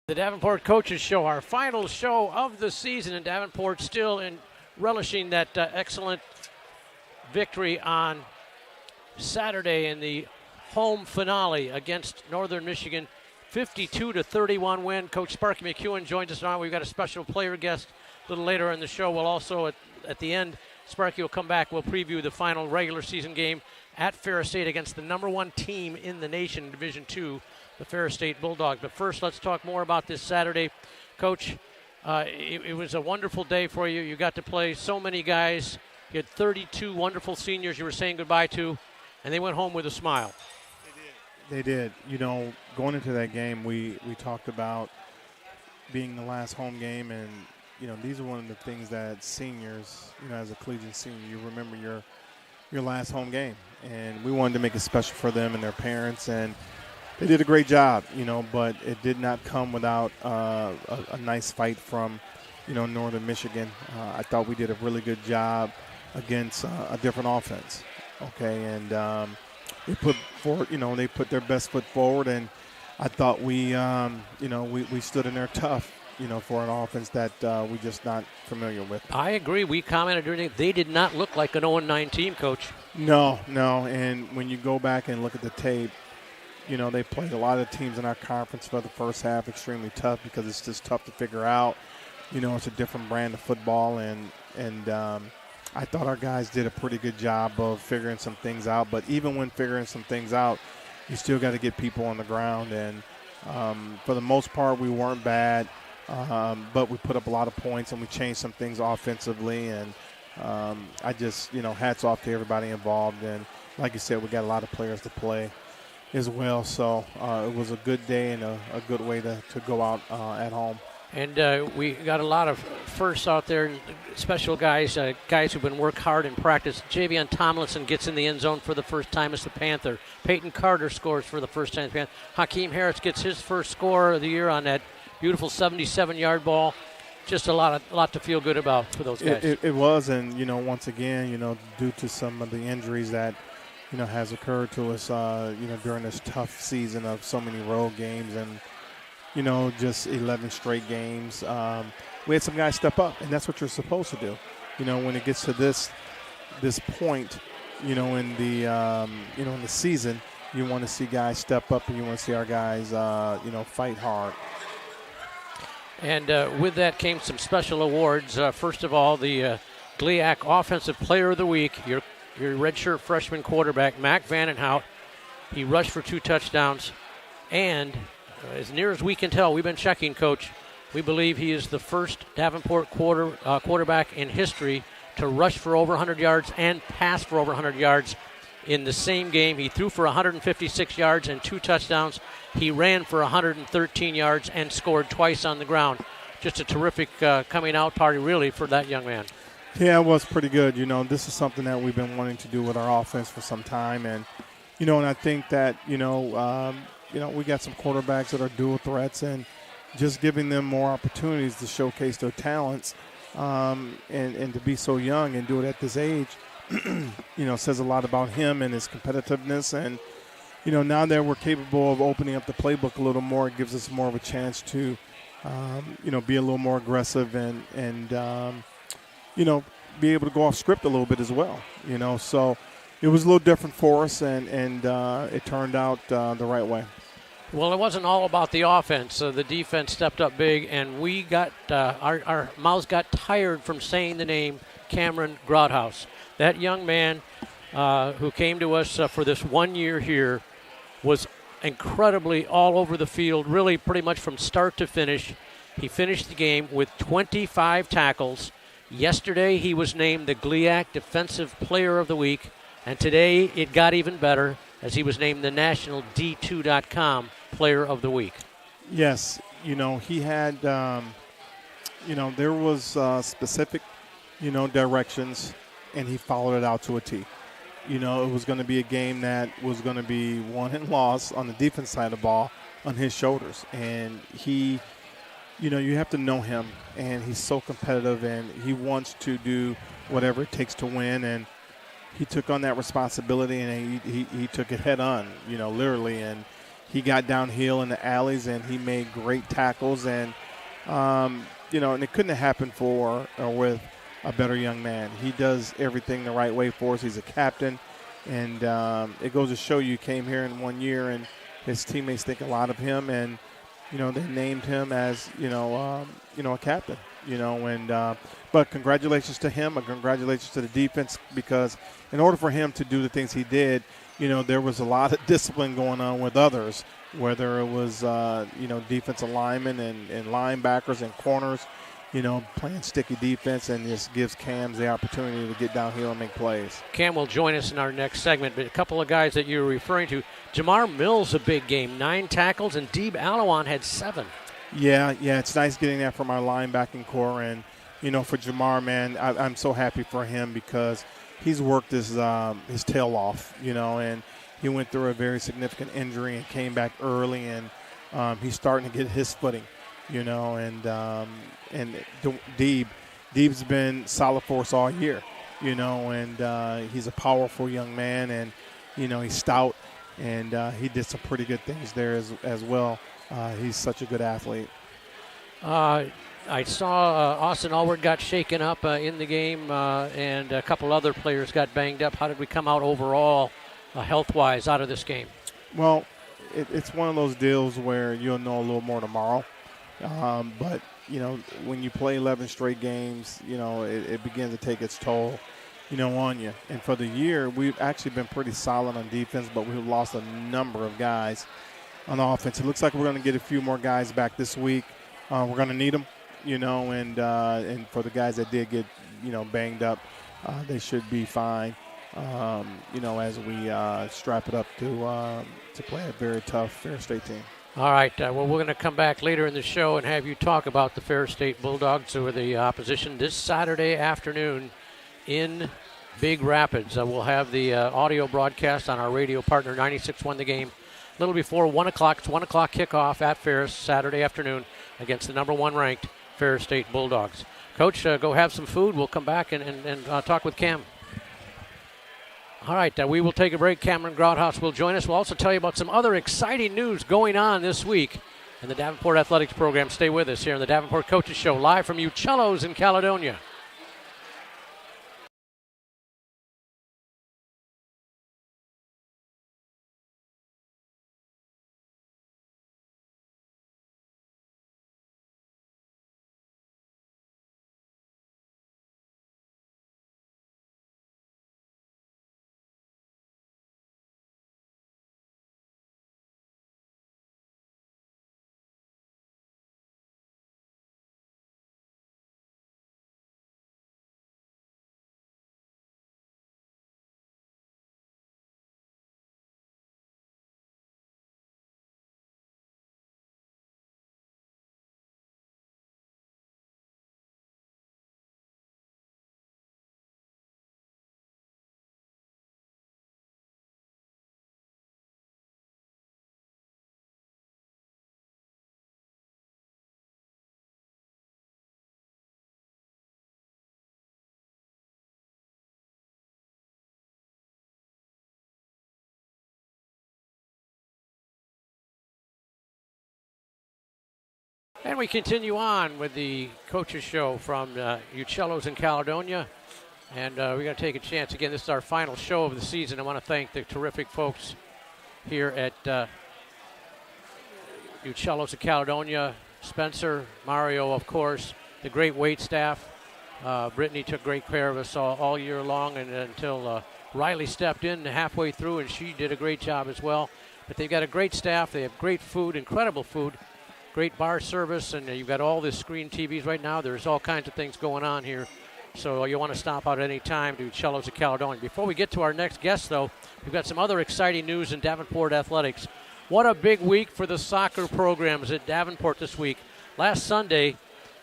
The Davenport Coaches Show, our final show of the season, and Davenport still relishing that excellent victory on Saturday in the home finale against Northern Michigan. 52-31 win. Coach Sparky McEwen joins us now. We've got a special player guest a little later in the show. We'll also, at the end, Sparky will come back. We'll preview the final regular season game at Ferris State against the number one team in the nation, Division II, the Ferris State Bulldogs. But first, let's talk more about this Saturday. Coach, it was a wonderful day for you. You got to play so many guys. You had 32 wonderful seniors you were saying goodbye to, and they went home with a smile. They did. You know, going into that game, we talked about being the last home game, and, you know, these are one of the things that seniors, you know, as a collegiate senior, you remember your last home game. And we wanted to make it special for them and their parents, and they did a great job, you know, but it did not come without a nice fight from, you know, Northern Michigan. I thought we did a really good job against a different offense, okay, and they put their best foot forward, and I thought we stood in there tough, you know, for an offense that we're just not familiar with. I agree. We commented during they did not look like an 0-9 team, Coach. No, and when you go back and look at the tape, you know, they played a lot of teams in our conference for the first half extremely tough because it's just tough to figure out. You know, it's a different brand of football, and I thought our guys did a pretty good job of figuring some things out. But even when figuring some things out, you still got to get people on the ground. And for the most part, we weren't bad, but we put up a lot of points, and we changed some things offensively. And I just, you know, hats off to everybody involved. And like you said, we got a lot of players to play as well. So it was a good day and a good way to go out at home. And we got a lot of firsts out there, special guys, guys who've been worked hard in practice. Javion Tomlinson gets in the end zone for the first time as a Panther. Peyton Carter scores for the first time as a Panther. Hakeem Harris gets his first score of the year on that beautiful 77-yard ball. Just a lot to feel good about for those guys. It was, and, you know, once again, you know, due to some of the injuries that, you know, has occurred to us, you know, during this tough season of so many road games and, you know, just 11 straight games. We had some guys step up, and that's what you're supposed to do. You know, when it gets to this point, you know, in the season, you want to see guys step up, and you want to see our guys, you know, fight hard. And with that came some special awards. First of all, the GLIAC Offensive Player of the Week, your redshirt freshman quarterback, Mac Vandenhout. He rushed for 2 touchdowns, and as near as we can tell, we've been checking, Coach, we believe he is the first Davenport quarterback in history to rush for over 100 yards and pass for over 100 yards in the same game. He threw for 156 yards and 2 touchdowns. He ran for 113 yards and scored twice on the ground. Just a terrific coming out party, really, for that young man. Yeah, it was pretty good. You know, this is something that we've been wanting to do with our offense for some time. And, you know, and I think that, you know, we got some quarterbacks that are dual threats, and just giving them more opportunities to showcase their talents and to be so young and do it at this age, you know, says a lot about him and his competitiveness. And, you know, now that we're capable of opening up the playbook a little more, it gives us more of a chance to, you know, be a little more aggressive and you know, be able to go off script a little bit as well, you know. So it was a little different for us, and it turned out the right way. Well, it wasn't all about the offense. The defense stepped up big, and we got our mouths got tired from saying the name Cameron Grouthouse. That young man who came to us for this 1 year here was incredibly all over the field, really pretty much from start to finish. He finished the game with 25 tackles. Yesterday he was named the GLIAC Defensive Player of the Week, and today it got even better as he was named the National D2.com Player of the Week. Yes, you know, he had, you know, there was specific, you know, directions, and he followed it out to a T. You know, it was going to be a game that was going to be won and lost on the defense side of the ball on his shoulders. And he, you know, you have to know him, and he's so competitive, and he wants to do whatever it takes to win. And he took on that responsibility, and he took it head on, you know, literally. And he got downhill in the alleys and he made great tackles. And, and it couldn't have happened for or with a better young man. He does everything the right way for us. He's a captain. And it goes to show you came here in 1 year and his teammates think a lot of him. And, they named him as, a captain, but congratulations to him and congratulations to the defense, because in order for him to do the things he did, there was a lot of discipline going on with others, whether it was, defensive linemen and linebackers and corners, playing sticky defense, and just gives Cam the opportunity to get downhill and make plays. Cam will join us in our next segment, but a couple of guys that you were referring to. Jamar Mills, a big game, 9 tackles, and Deeb Alawan had 7. Yeah, it's nice getting that from our linebacking core. And, for Jamar, man, I'm so happy for him because he's worked his tail off, and he went through a very significant injury and came back early, and he's starting to get his footing, and Deeb's been solid for us all year, and he's a powerful young man, and, he's stout, and he did some pretty good things there as well. He's such a good athlete. I saw Austin Allward got shaken up in the game, and a couple other players got banged up. How did we come out overall, health-wise, out of this game? Well, it's one of those deals where you'll know a little more tomorrow. But, when you play 11 straight games, it begins to take its toll, on you. And for the year, we've actually been pretty solid on defense, but we've lost a number of guys on offense. It looks like we're going to get a few more guys back this week. We're going to need them, and for the guys that did get, banged up, they should be fine, as we strap it up to play a very tough Fair State team. All right, well, we're going to come back later in the show and have you talk about the Fair State Bulldogs, who are the opposition this Saturday afternoon in Big Rapids. We'll have the audio broadcast on our radio partner, 96.1 The Game, a little before 1 o'clock. It's 1 o'clock kickoff at Ferris Saturday afternoon against the number 1 ranked Fair State Bulldogs. Coach, go have some food. We'll come back and talk with Cam. All right, we will take a break. Cameron Grouthouse will join us. We'll also tell you about some other exciting news going on this week in the Davenport Athletics program. Stay with us here on the Davenport Coaches Show, live from Uccello's in Caledonia. And we continue on with the Coaches Show from Uccello's in Caledonia. And we're going to take a chance. Again, this is our final show of the season. I want to thank the terrific folks here at Uccello's in Caledonia. Spencer, Mario, of course, the great wait staff. Brittany took great care of us all year long, and until Riley stepped in halfway through, and she did a great job as well. But they've got a great staff. They have great food, incredible food. Great bar service, and you've got all the screen TVs right now. There's all kinds of things going on here. So you want to stop out at any time to Uccello's of Caledonia. Before we get to our next guest, though, we've got some other exciting news in Davenport athletics. What a big week for the soccer programs at Davenport this week. Last Sunday,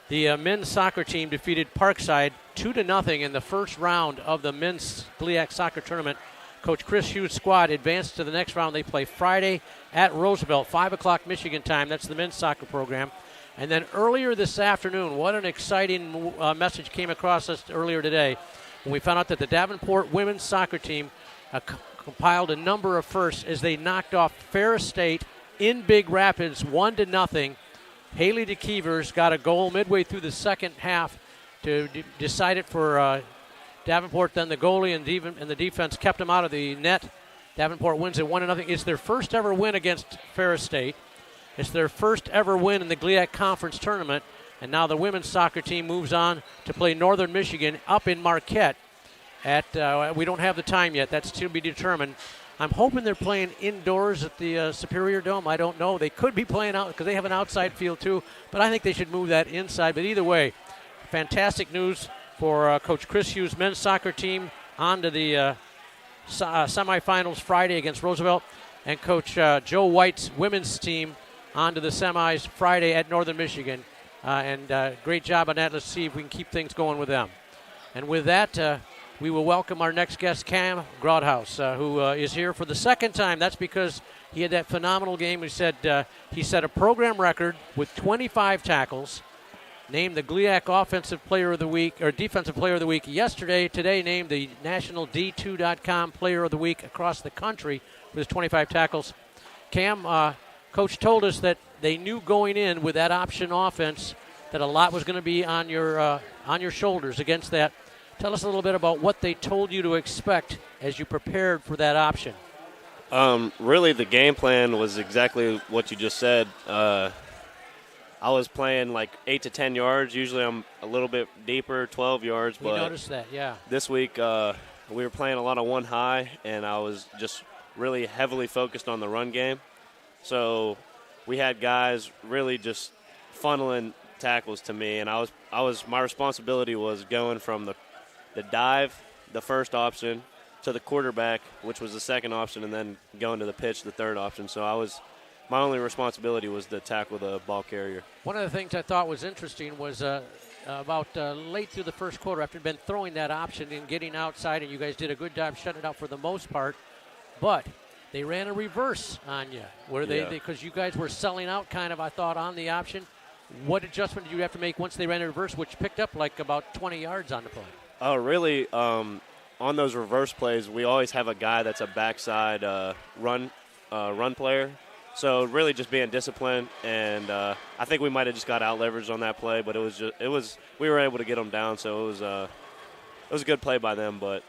the men's soccer team defeated Parkside 2-0 in the first round of the men's GLIAC soccer tournament. Coach Chris Hughes' squad advanced to the next round. They play Friday at Roosevelt, 5 o'clock Michigan time. That's the men's soccer program. And then earlier this afternoon, what an exciting message came across us earlier today when we found out that the Davenport women's soccer team compiled a number of firsts as they knocked off Ferris State in Big Rapids, 1-0. Haley DeKeevers got a goal midway through the second half to decide it for Davenport. Then the goalie and the defense kept them out of the net. Davenport wins it 1-0. It's their first ever win against Ferris State. It's their first ever win in the GLIAC Conference Tournament. And now the women's soccer team moves on to play Northern Michigan up in Marquette. We don't have the time yet. That's to be determined. I'm hoping they're playing indoors at the Superior Dome. I don't know. They could be playing out because they have an outside field too, but I think they should move that inside. But either way, fantastic news for Coach Chris Hughes' men's soccer team on to the semifinals Friday against Roosevelt, and Coach Joe White's women's team on to the semis Friday at Northern Michigan. Great job on that. Let's see if we can keep things going with them. And with that, we will welcome our next guest, Cam Grodhaus, who is here for the second time. That's because he had that phenomenal game. He set a program record with 25 tackles, named the GLIAC Offensive Player of the Week or Defensive Player of the Week yesterday. Today, named the National D2.com Player of the Week across the country with his 25 tackles. Cam, Coach told us that they knew going in with that option offense that a lot was going to be on your shoulders against that. Tell us a little bit about what they told you to expect as you prepared for that option. Really, the game plan was exactly what you just said. I was playing like 8 to 10 yards. Usually I'm a little bit deeper, 12 yards. We noticed that, yeah. This week we were playing a lot of one high, and I was just really heavily focused on the run game. So we had guys really just funneling tackles to me, and my responsibility was going from the dive, the first option, to the quarterback, which was the second option, and then going to the pitch, the third option. So my only responsibility was to tackle the ball carrier. One of the things I thought was interesting was about late through the first quarter, after you'd been throwing that option and getting outside, and you guys did a good job shutting it out for the most part, but they ran a reverse on you, where because you guys were selling out kind of, I thought, on the option. What adjustment did you have to make once they ran a reverse, which picked up like about 20 yards on the play? Really, on those reverse plays, we always have a guy that's a backside run player. So really just being disciplined, and I think we might have just got out leveraged on that play, but we were able to get them down. So it was a good play by them, but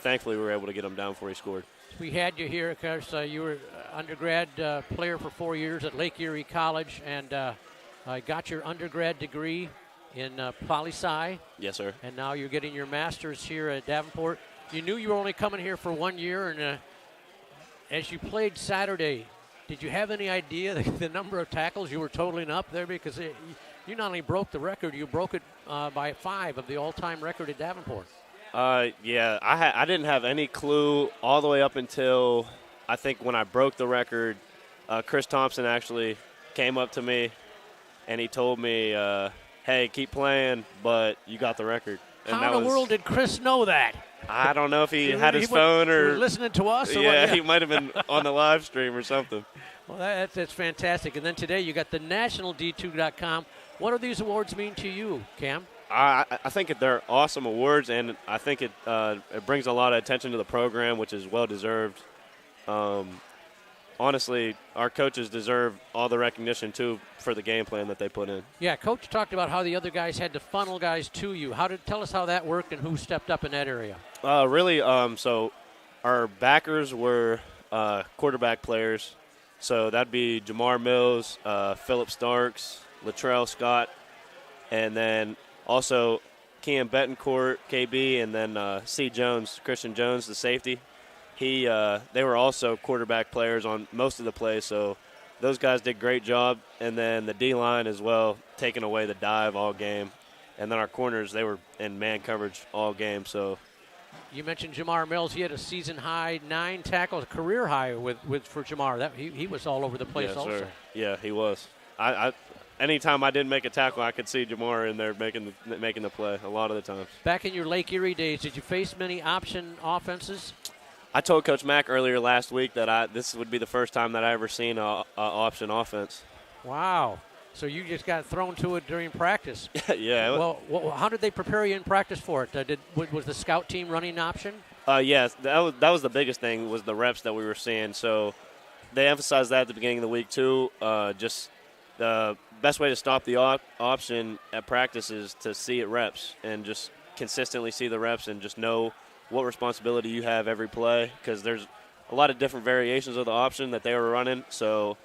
thankfully we were able to get him down before he scored. We had you here because you were undergrad player for 4 years at Lake Erie College, and got your undergrad degree in poli-sci. Yes, sir. And now you're getting your master's here at Davenport. You knew you were only coming here for 1 year, and as you played Saturday, did you have any idea the number of tackles you were totaling up there? Because you not only broke the record, you broke it by 5 of the all-time record at Davenport. Yeah, I didn't have any clue all the way up until I think when I broke the record. Chris Thompson actually came up to me, and he told me, hey, keep playing, but you got the record. And how in the world did Chris know that? I don't know if he had his phone or listening to us. Or yeah, what? He might have been on the live stream or something. Well, that's fantastic. And then today you got the National D2.com. What do these awards mean to you, Cam? I think they're awesome awards, and I think it brings a lot of attention to the program, which is well deserved. Honestly, our coaches deserve all the recognition, too, for the game plan that they put in. Yeah, Coach talked about how the other guys had to funnel guys to you. Tell us how that worked and who stepped up in that area. Really, so our backers were quarterback players. So that'd be Jamar Mills, Phillip Starks, Latrell Scott, and then also Cam Betancourt, KB, and then C. Jones, Christian Jones, the safety. They were also quarterback players on most of the plays, so those guys did a great job. And then the D-line as well, taking away the dive all game. And then our corners, they were in man coverage all game. So you mentioned Jamar Mills. He had a season-high 9 tackles, career high for Jamar. He was all over the place also. Sir. Yeah, he was. Anytime I didn't make a tackle, I could see Jamar in there making the play a lot of the times. Back in your Lake Erie days, did you face many option offenses? I told Coach Mack earlier last week that this would be the first time that I ever seen a option offense. Wow. So you just got thrown to it during practice. Yeah. Well, how did they prepare you in practice for it? Was the scout team running option? Yes. That was the biggest thing was the reps that we were seeing. So they emphasized that at the beginning of the week too. Just the best way to stop the option at practice is to see it reps and just consistently see the reps and just know what responsibility you have every play, because there's a lot of different variations of the option that they were running. So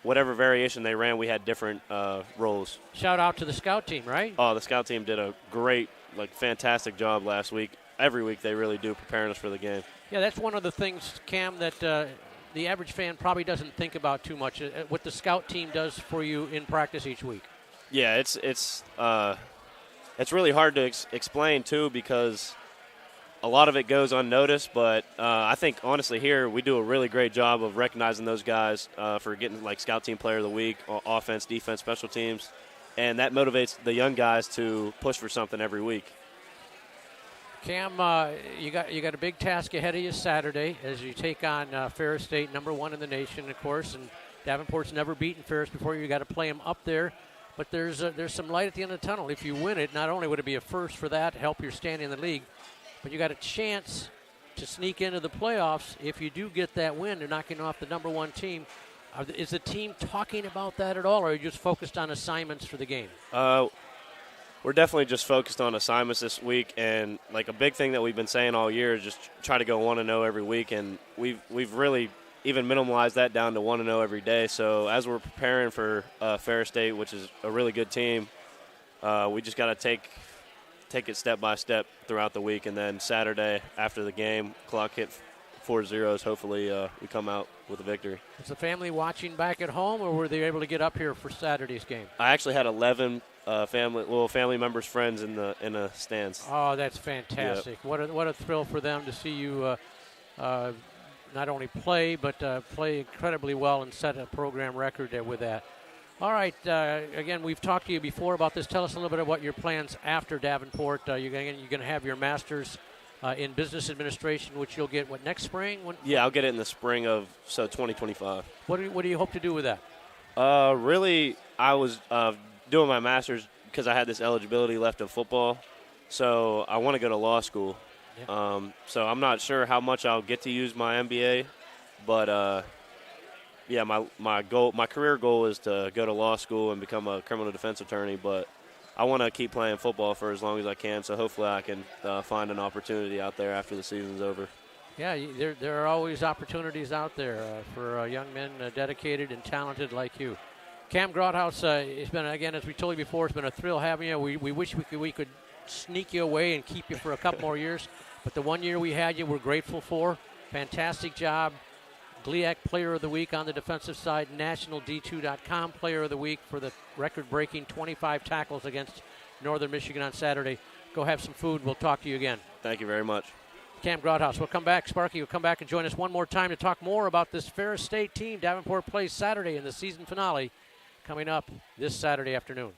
whatever variation they ran, we had different roles. Shout out to the scout team, right? Oh, the scout team did a great, fantastic job last week. Every week they really do, preparing us for the game. Yeah, that's one of the things, Cam, that the average fan probably doesn't think about too much, what the scout team does for you in practice each week. Yeah, it's really hard to explain, too, because a lot of it goes unnoticed, but I think, honestly, here we do a really great job of recognizing those guys for getting, Scout Team Player of the Week, offense, defense, special teams, and that motivates the young guys to push for something every week. Cam, you got a big task ahead of you Saturday as you take on Ferris State, number 1 in the nation, of course, and Davenport's never beaten Ferris before. You got to play them up there, but there's some light at the end of the tunnel. If you win it, not only would it be a first for that, help your standing in the league, but you got a chance to sneak into the playoffs if you do get that win. They're knocking off the number 1 team. Is the team talking about that at all, or are you just focused on assignments for the game? We're definitely just focused on assignments this week, and a big thing that we've been saying all year is just try to go 1-0 every week, and we've really even minimalized that down to 1-0 every day. So as we're preparing for Ferris State, which is a really good team, we just got to take it step by step throughout the week, and then Saturday after the game, clock hit 4 zeros. Hopefully, we come out with a victory. Was the family watching back at home, or were they able to get up here for Saturday's game? I actually had 11 family members, friends in the stands. Oh, that's fantastic! Yep. What a thrill for them to see you not only play, but play incredibly well and set a program record with that. All right, again, we've talked to you before about this. Tell us a little bit about your plans after Davenport. You're going to have your master's in business administration, which you'll get, next spring? Yeah, I'll get it in the spring of 2025. What do you hope to do with that? Really, I was doing my master's because I had this eligibility left of football. So I want to go to law school. Yeah. So I'm not sure how much I'll get to use my MBA, but yeah, my career goal is to go to law school and become a criminal defense attorney, but I want to keep playing football for as long as I can, so hopefully I can find an opportunity out there after the season's over. Yeah, there are always opportunities out there for young men dedicated and talented like you. Cam Grothaus, it's been, again, as we told you before, it's been a thrill having you. We wish we could sneak you away and keep you for a couple more years, but the 1 year we had you, we're grateful for. Fantastic job. GLIAC Player of the Week on the defensive side, National D2.com Player of the Week for the record-breaking 25 tackles against Northern Michigan on Saturday. Go have some food. We'll talk to you again. Thank you very much. Cam Grothaus. We'll come back. Sparky will come back and join us one more time to talk more about this Ferris State team. Davenport plays Saturday in the season finale coming up this Saturday afternoon.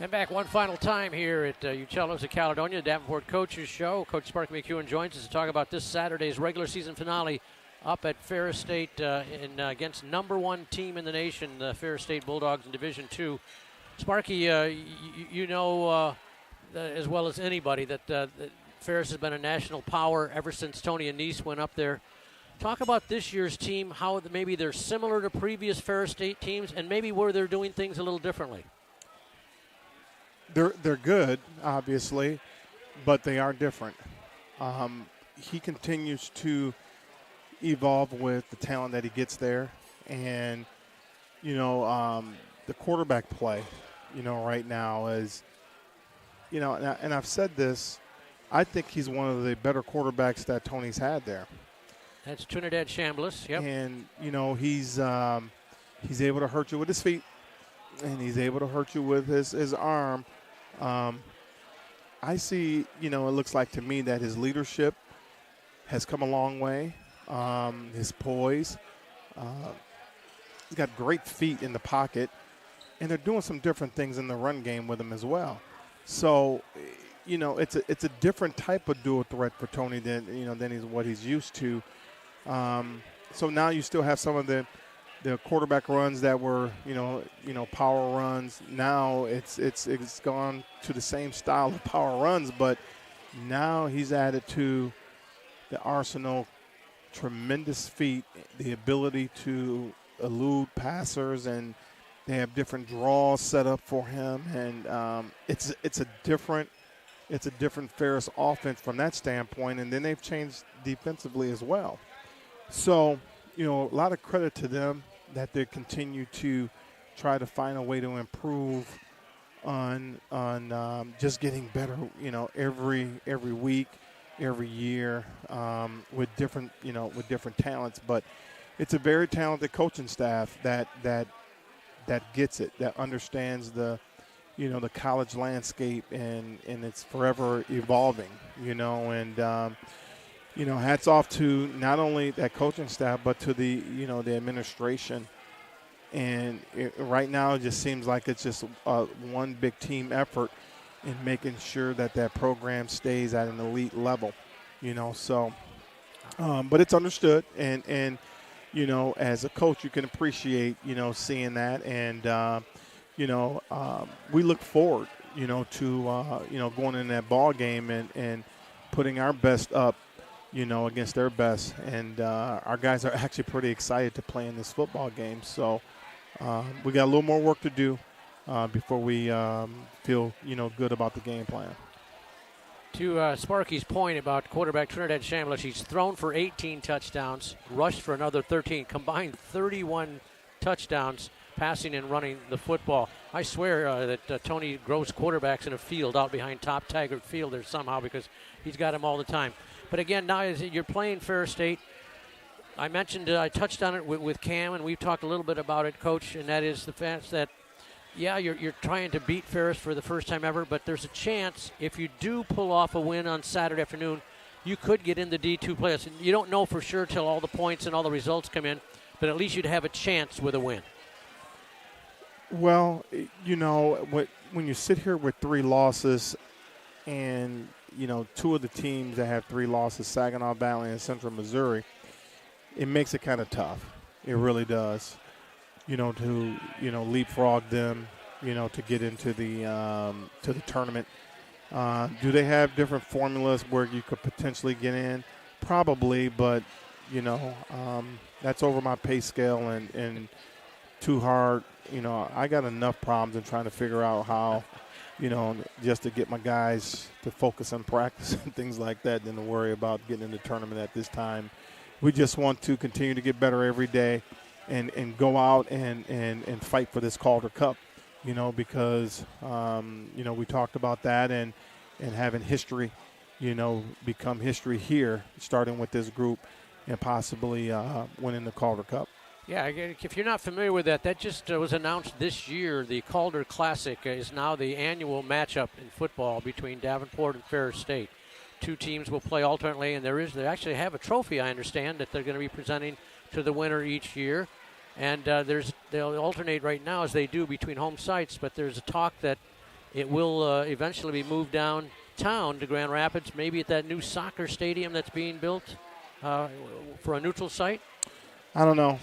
And back one final time here at Uccello's of Caledonia, the Davenport Coaches Show. Coach Sparky McEwen joins us to talk about this Saturday's regular season finale up at Ferris State against number 1 team in the nation, the Ferris State Bulldogs in Division II. Sparky, you know as well as anybody that Ferris has been a national power ever since Tony Anise went up there. Talk about this year's team, how maybe they're similar to previous Ferris State teams, and maybe where they're doing things a little differently. They're good, obviously, but they are different. He continues to evolve with the talent that he gets there, and the quarterback play right now is, and I've said this, I think he's one of the better quarterbacks that Tony's had there. That's Trinidad Chambliss, yep. And, he's able to hurt you with his feet, and he's able to hurt you with his arm. I see, it looks like to me that his leadership has come a long way. His poise. He's got great feet in the pocket, and they're doing some different things in the run game with him as well. So, it's a different type of dual threat for Tony than what he's used to. So now you still have some of the quarterback runs that were, power runs. Now it's gone to the same style of power runs, but now he's added to the arsenal tremendous feet, the ability to elude passers, and they have different draws set up for him, and it's a different Ferris offense from that standpoint. And then they've changed defensively as well. So, a lot of credit to them that they continue to try to find a way to improve on just getting better, every week, every year, with different talents. But it's a very talented coaching staff that gets it, that understands the college landscape, and it's forever evolving, and hats off to not only that coaching staff, but to the administration. And right now it just seems like it's just one big team effort in making sure that program stays at an elite level, So, but it's understood, and as a coach, you can appreciate, seeing that, and we look forward, to going in that ball game and putting our best up, against their best. And our guys are actually pretty excited to play in this football game. So we got a little more work to do before we feel, good about the game plan. To Sparky's point about quarterback Trinidad Chambliss, he's thrown for 18 touchdowns, rushed for another 13, combined 31 touchdowns, passing and running the football. I swear that Tony grows quarterbacks in a field out behind Top Taggart Field there somehow, because he's got them all the time. But again, now as you're playing Ferris State, I mentioned, I touched on it with Cam, and we've talked a little bit about it, Coach, and that is the fact that, yeah, you're trying to beat Ferris for the first time ever, but there's a chance if you do pull off a win on Saturday afternoon, you could get in the D2 playoffs. And you don't know for sure till all the points and all the results come in, but at least you'd have a chance with a win. Well, when you sit here with 3 losses and, 2 of the teams that have 3 losses, Saginaw Valley and Central Missouri, it makes it kind of tough. It really does, to, leapfrog them, to get into the tournament. Do they have different formulas where you could potentially get in? Probably, but, that's over my pay scale and too hard. I got enough problems in trying to figure out how, just to get my guys to focus on practice and things like that than to worry about getting in the tournament at this time. We just want to continue to get better every day and go out and fight for this Calder Cup, because, we talked about that and having history, become history here, starting with this group and possibly winning the Calder Cup. Yeah, if you're not familiar with that just was announced this year. The Calder Classic is now the annual matchup in football between Davenport and Ferris State. 2 teams will play alternately, and they actually have a trophy, I understand, that they're going to be presenting to the winner each year. And they'll alternate right now as they do between home sites, but there's a talk that it will eventually be moved downtown to Grand Rapids, maybe at that new soccer stadium that's being built for a neutral site. I don't know.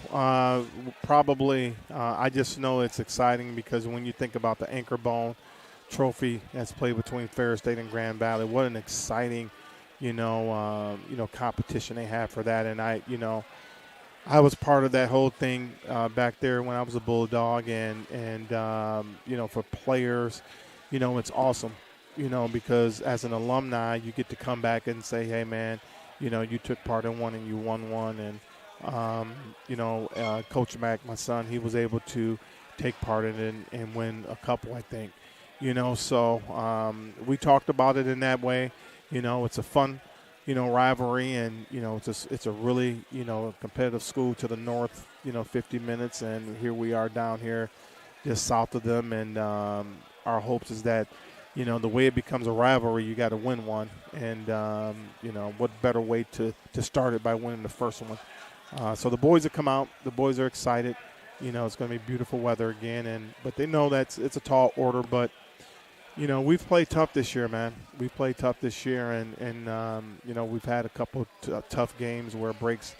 Probably. I just know it's exciting because when you think about the Anchor Bone Trophy that's played between Ferris State and Grand Valley, what an exciting, competition they have for that. And I was part of that whole thing back there when I was a Bulldog, and for players, it's awesome, because as an alumni, you get to come back and say, hey, man, you took part in one and you won one. And Coach Mack, my son, he was able to take part in it and win a couple, I think. So we talked about it in that way. It's a fun, rivalry, and, it's a really, competitive school to the north, 50 minutes, and here we are down here just south of them, and our hopes is that, the way it becomes a rivalry, you got to win one, and, what better way to start it by winning the first one. So the boys have come out. The boys are excited. It's going to be beautiful weather again, but they know that it's a tall order, but we've played tough this year, man. We've played tough this year, and we've had a couple tough games where breaks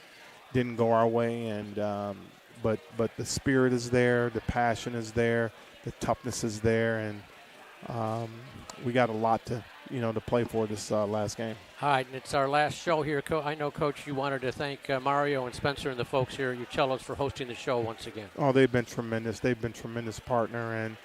didn't go our way, and but the spirit is there, the passion is there, the toughness is there, and we got a lot to play for this last game. All right, and it's our last show here. I know, Coach, you wanted to thank Mario and Spencer and the folks here at Uccello's for hosting the show once again. Oh, they've been tremendous. They've been tremendous partner, and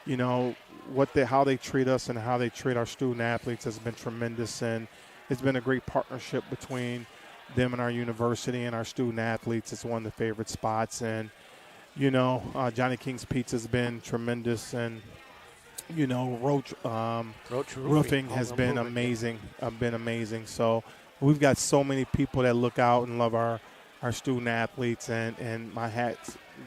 how they treat us and how they treat our student athletes has been tremendous, and it's been a great partnership between them and our university and our student athletes. It's one of the favorite spots, and Johnny King's Pizza has been tremendous, and Roach Roofing has been amazing. So we've got so many people that look out and love our student athletes, and my hat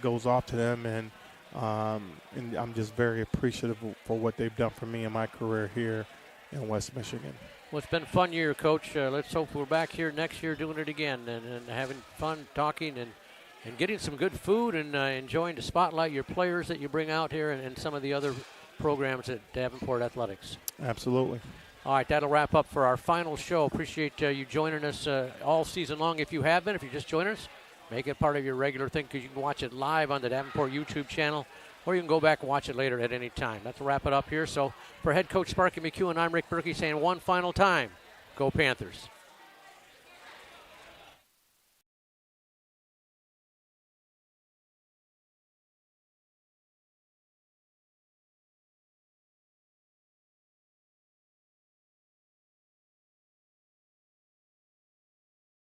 goes off to them, and I'm just very appreciative for what they've done for me in my career here in West Michigan. Well, it's been a fun year, Coach. Let's hope we're back here next year doing it again and having fun talking and getting some good food and enjoying to spotlight your players that you bring out here and some of the other programs at Davenport Athletics. Absolutely. All right, that'll wrap up for our final show. Appreciate you joining us all season long. If you have been, if you just joined us, make it part of your regular thing because you can watch it live on the Davenport YouTube channel, or you can go back and watch it later at any time. That's a wrap it up here. So for head coach Sparky McHugh and I'm Rick Berkey saying one final time, go Panthers.